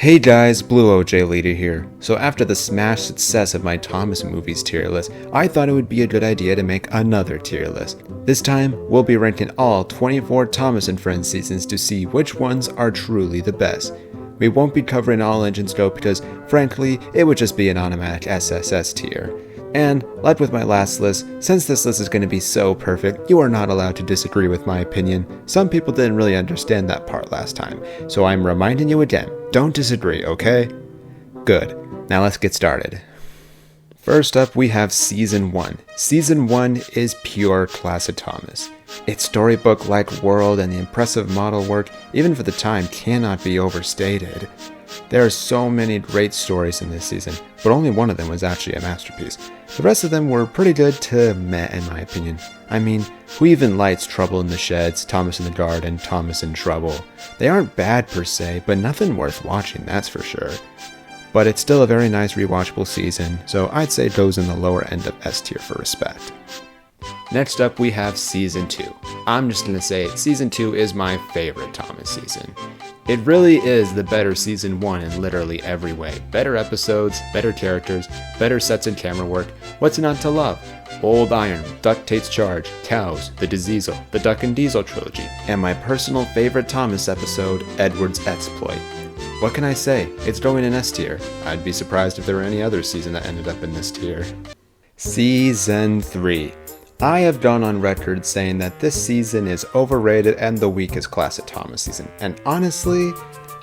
Hey guys, Blue OJ Leader here. So after the smash success of my Thomas movies tier list, I thought it would be a good idea to make another tier list. This time, we'll be ranking all 24 Thomas and Friends seasons to see which ones are truly the best. We won't be covering all engines though because, frankly, it would just be an automatic SSS tier. And, like with my last list, since this list is going to be so perfect, you are not allowed to disagree with my opinion. Some people didn't really understand that part last time, so I'm reminding you again, don't disagree, okay? Good. Now let's get started. First up, we have Season 1. Season 1 is pure classic Thomas. Its storybook-like world and the impressive model work, even for the time, cannot be overstated. There are so many great stories in this season, but only one of them was actually a masterpiece. The rest of them were pretty good to meh in my opinion. I mean, who even likes Trouble in the Sheds, Thomas in the Garden, Thomas in Trouble? They aren't bad per se, but nothing worth watching, that's for sure. But it's still a very nice rewatchable season, so I'd say it goes in the lower end of S tier for respect. Next up, we have Season 2. I'm just gonna say Season 2 is my favorite Thomas season. It really is the better Season 1 in literally every way. Better episodes, better characters, better sets and camera work. What's not to love? Old Iron, Duck Takes Charge, Cows, The Diesel, the Duck and Diesel trilogy, and my personal favorite Thomas episode, Edward's Exploit. What can I say? It's going in S tier. I'd be surprised if there were any other season that ended up in this tier. Season 3. I have gone on record saying that this season is overrated and the weakest classic Thomas season, and honestly,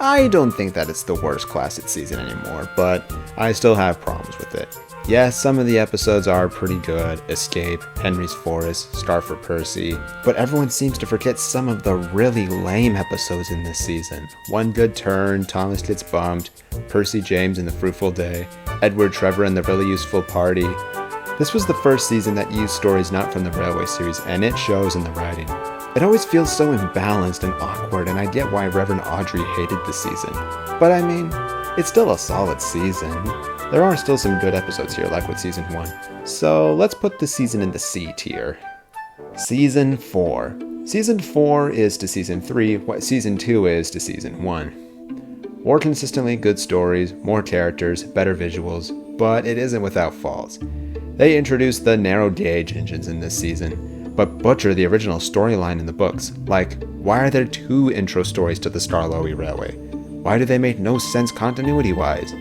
I don't think that it's the worst classic season anymore, but I still have problems with it. Yes, some of the episodes are pretty good, Escape, Henry's Forest, Scar for Percy, but everyone seems to forget some of the really lame episodes in this season. One Good Turn, Thomas Gets Bumped, Percy James and the Fruitful Day, Edward Trevor and the Really Useful Party. This was the first season that used stories not from the Railway series, and it shows in the writing. It always feels so imbalanced and awkward, and I get why Reverend Audrey hated this season. But I mean, it's still a solid season. There are still some good episodes here, like with Season 1. So let's put the season in the C tier. Season 4. Season 4 is to Season 3 what Season 2 is to Season 1. More consistently good stories, more characters, better visuals, but it isn't without faults. They introduced the narrow gauge engines in this season, but butcher the original storyline in the books. Like, why are there two intro stories to the Skarloey Railway? Why do they make no sense continuity-wise?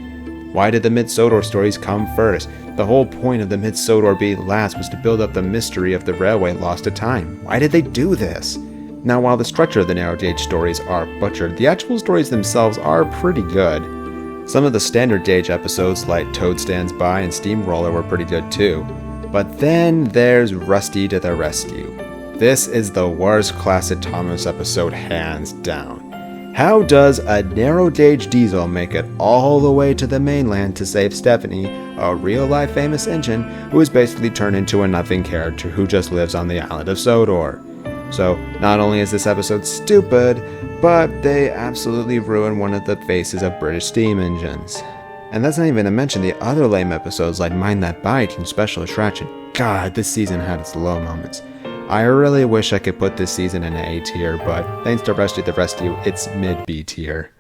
Why did the Mid-Sodor stories come first? The whole point of the Mid-Sodor being last was to build up the mystery of the railway lost to time. Why did they do this? Now, while the structure of the narrow gauge stories are butchered, the actual stories themselves are pretty good. Some of the standard gauge episodes like Toad Stands By and Steamroller were pretty good too. But then there's Rusty to the Rescue. This is the worst classic Thomas episode hands down. How does a narrow gauge diesel make it all the way to the mainland to save Stephanie, a real life famous engine who is basically turned into a nothing character who just lives on the island of Sodor? So, not only is this episode stupid, but they absolutely ruin one of the faces of British steam engines. And that's not even to mention the other lame episodes like Mind That Bike and Special Attraction. God, this season had its low moments. I really wish I could put this season in an A tier, but thanks to Rusty the Rescue, it's mid B tier.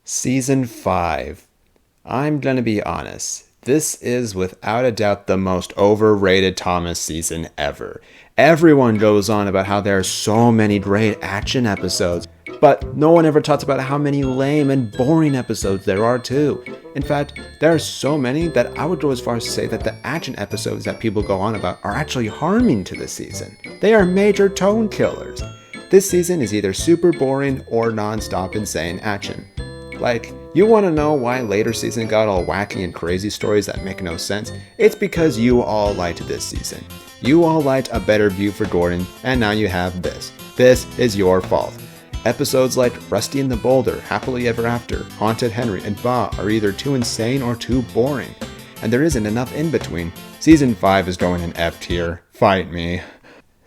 Season 5. I'm gonna be honest. This is without a doubt the most overrated Thomas season ever. Everyone goes on about how there are so many great action episodes, but no one ever talks about how many lame and boring episodes there are too. In fact, there are so many that I would go as far as to say that the action episodes that people go on about are actually harming to this season. They are major tone killers. This season is either super boring or non-stop insane action. Like, you want to know why later season got all wacky and crazy stories that make no sense? It's because you all liked this season. You all liked A Better View for Gordon, and now you have this. This is your fault. Episodes like Rusty in the Boulder, Happily Ever After, Haunted Henry, and Ba are either too insane or too boring, and there isn't enough in between. Season 5 is going in F tier. Fight me.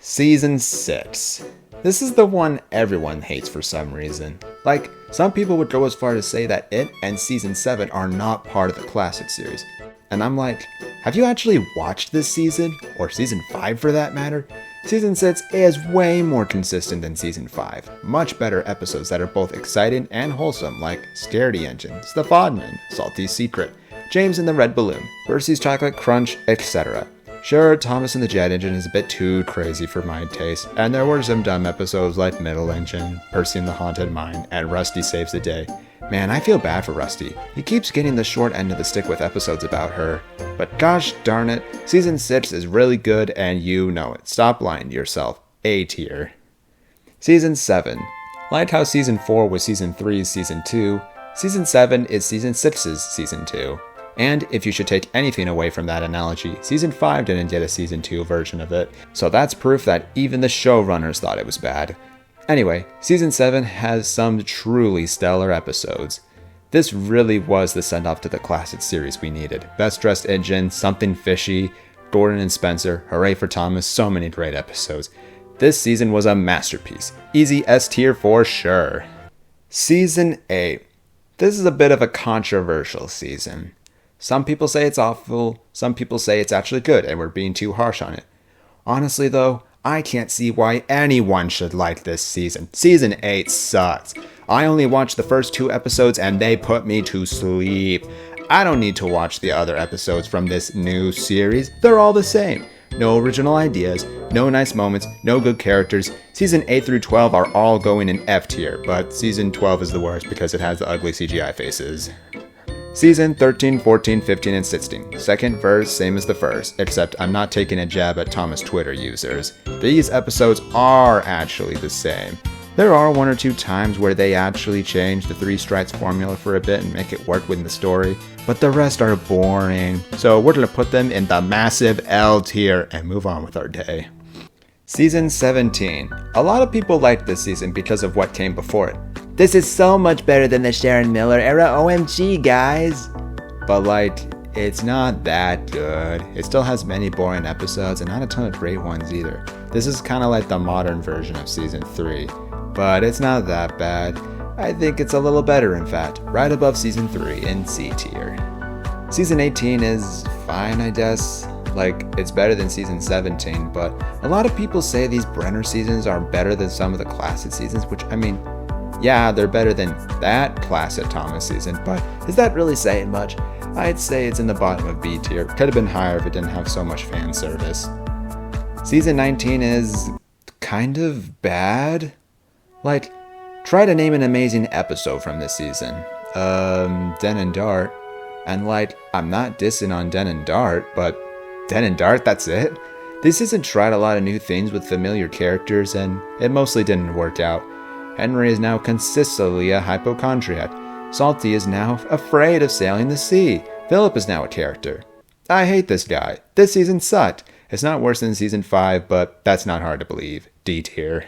Season 6. This is the one everyone hates for some reason. Like, some people would go as far to say that it and Season 7 are not part of the classic series. And I'm like, have you actually watched this season? Or Season 5 for that matter? Season 6 is way more consistent than Season 5. Much better episodes that are both exciting and wholesome, like Scaredy Engine, The Fodman, Salty's Secret, James and the Red Balloon, Percy's Chocolate Crunch, etc. Sure, Thomas and the Jet Engine is a bit too crazy for my taste, and there were some dumb episodes like Middle Engine, Percy and the Haunted Mine, and Rusty Saves the Day. Man, I feel bad for Rusty. He keeps getting the short end of the stick with episodes about her. But gosh darn it, Season 6 is really good and you know it. Stop lying to yourself. A tier. Season 7. Like how Season 4 was Season 3's Season 2, Season 7 is Season 6's Season 2. And if you should take anything away from that analogy, Season 5 didn't get a Season 2 version of it. So that's proof that even the showrunners thought it was bad. Anyway, Season 7 has some truly stellar episodes. This really was the send-off to the classic series we needed. Best Dressed Engine, Something Fishy, Gordon and Spencer, Hooray for Thomas, so many great episodes. This season was a masterpiece. Easy S tier for sure. Season 8. This is a bit of a controversial season. Some people say it's awful, some people say it's actually good and we're being too harsh on it. Honestly though, I can't see why anyone should like this season. Season 8 sucks. I only watched the first 2 episodes and they put me to sleep. I don't need to watch the other episodes from this new series. They're all the same. No original ideas, no nice moments, no good characters. Season 8 through 12 are all going in F tier, but season 12 is the worst because it has the ugly CGI faces. Season 13, 14, 15, and 16. Second verse, same as the first, except I'm not taking a jab at Thomas Twitter users. These episodes are actually the same. There are 1 or 2 times where they actually change the 3 strikes formula for a bit and make it work within the story, but the rest are boring. So we're going to put them in the massive L tier and move on with our day. Season 17. A lot of people liked this season because of what came before it. This is so much better than the Sharon Miller era, OMG guys! But it's not that good. It still has many boring episodes and not a ton of great ones either. This is kind of like the modern version of Season 3. But it's not that bad. I think it's a little better in fact, right above Season 3 in C tier. Season 18 is fine I guess. It's better than Season 17, but a lot of people say these Brenner seasons are better than some of the classic seasons, which yeah, they're better than that classic Thomas season, but is that really saying much? I'd say it's in the bottom of B tier. Could have been higher if it didn't have so much fan service. Season 19 is kind of bad. Try to name an amazing episode from this season. Den and Dart. And I'm not dissing on Den and Dart, but Den and Dart, that's it? This season tried a lot of new things with familiar characters, and it mostly didn't work out. Henry is now consistently a hypochondriac. Salty is now afraid of sailing the sea. Philip is now a character. I hate this guy. This season sucked. It's not worse than Season 5, but that's not hard to believe. D tier.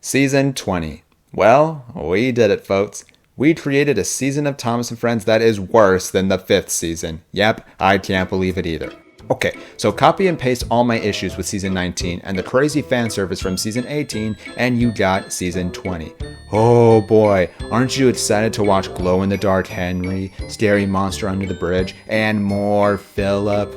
Season 20. Well, we did it, folks. We created a season of Thomas and Friends that is worse than the 5th season. Yep, I can't believe it either. Okay, so copy and paste all my issues with Season 19 and the crazy fan service from Season 18 and you got Season 20. Oh boy, aren't you excited to watch glow-in-the-dark Henry, scary monster under the bridge, and more Philip?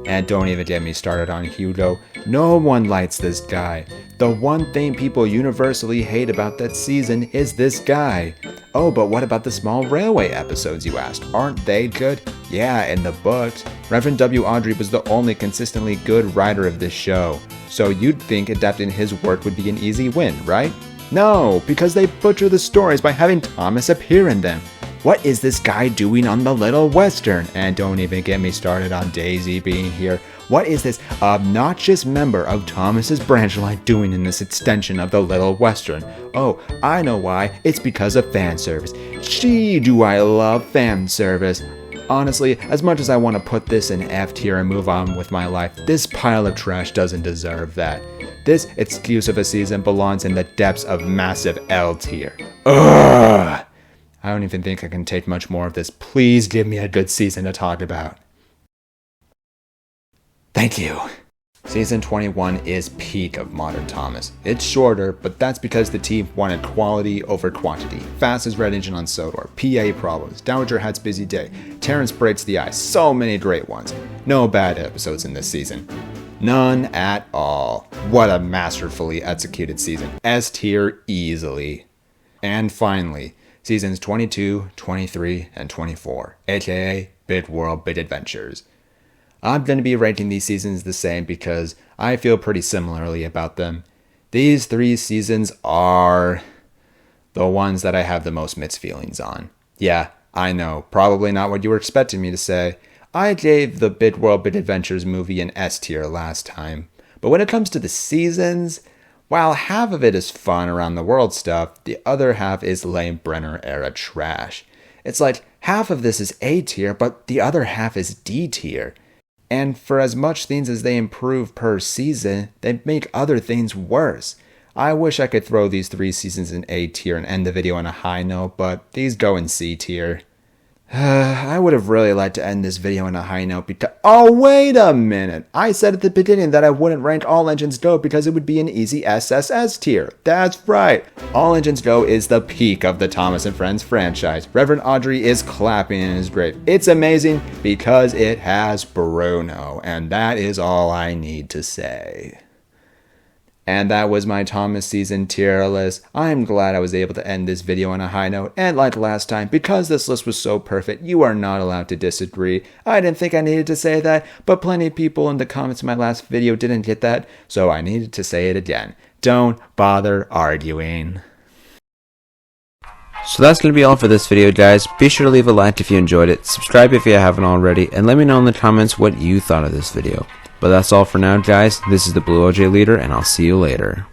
And don't even get me started on Hugo. No one likes this guy. The one thing people universally hate about that season is this guy. Oh, but what about the small railway episodes, you asked? Aren't they good? Yeah, in the books. Reverend W. Awdry was the only consistently good writer of this show. So you'd think adapting his work would be an easy win, right? No, because they butcher the stories by having Thomas appear in them. What is this guy doing on the Little Western? And don't even get me started on Daisy being here. What is this obnoxious member of Thomas's branch line doing in this extension of the Little Western? Oh, I know why. It's because of fan service. Gee, do I love fan service. Honestly, as much as I want to put this in F tier and move on with my life, this pile of trash doesn't deserve that. This excuse of a season belongs in the depths of massive L tier. Ugh! I don't even think I can take much more of this. Please give me a good season to talk about. Thank you. Season 21 is peak of Modern Thomas. It's shorter, but that's because the team wanted quality over quantity. Fastest red engine on Sodor, PA problems, Dowager Hat's busy day, Terrence breaks the ice, so many great ones. No bad episodes in this season. None at all. What a masterfully executed season. S tier easily. And finally, seasons 22, 23, and 24, aka Bit World Bit Adventures. I'm going to be ranking these seasons the same because I feel pretty similarly about them. These 3 seasons are the ones that I have the most mixed feelings on. Yeah, I know, probably not what you were expecting me to say. I gave the Bit World Bit Adventures movie an S tier last time. But when it comes to the seasons, while half of it is fun around the world stuff, the other half is lame Brenner era trash. It's like half of this is A tier, but the other half is D tier. And for as much things as they improve per season, they make other things worse. I wish I could throw these 3 seasons in A tier and end the video on a high note, but these go in C tier. I would have really liked to end this video on a high note because— oh, wait a minute! I said at the beginning that I wouldn't rank All Engines Go because it would be an easy SSS tier. That's right! All Engines Go is the peak of the Thomas & Friends franchise. Reverend Audrey is clapping in his grave. It's amazing because it has Bruno, and that is all I need to say. And that was my Thomas season tier list. I'm glad I was able to end this video on a high note, and like last time, because this list was so perfect, you are not allowed to disagree. I didn't think I needed to say that, but plenty of people in the comments of my last video didn't get that, so I needed to say it again. Don't bother arguing. So that's going to be all for this video, guys. Be sure to leave a like if you enjoyed it, subscribe if you haven't already, and let me know in the comments what you thought of this video. But that's all for now, guys. This is the Blue OJ Leader, and I'll see you later.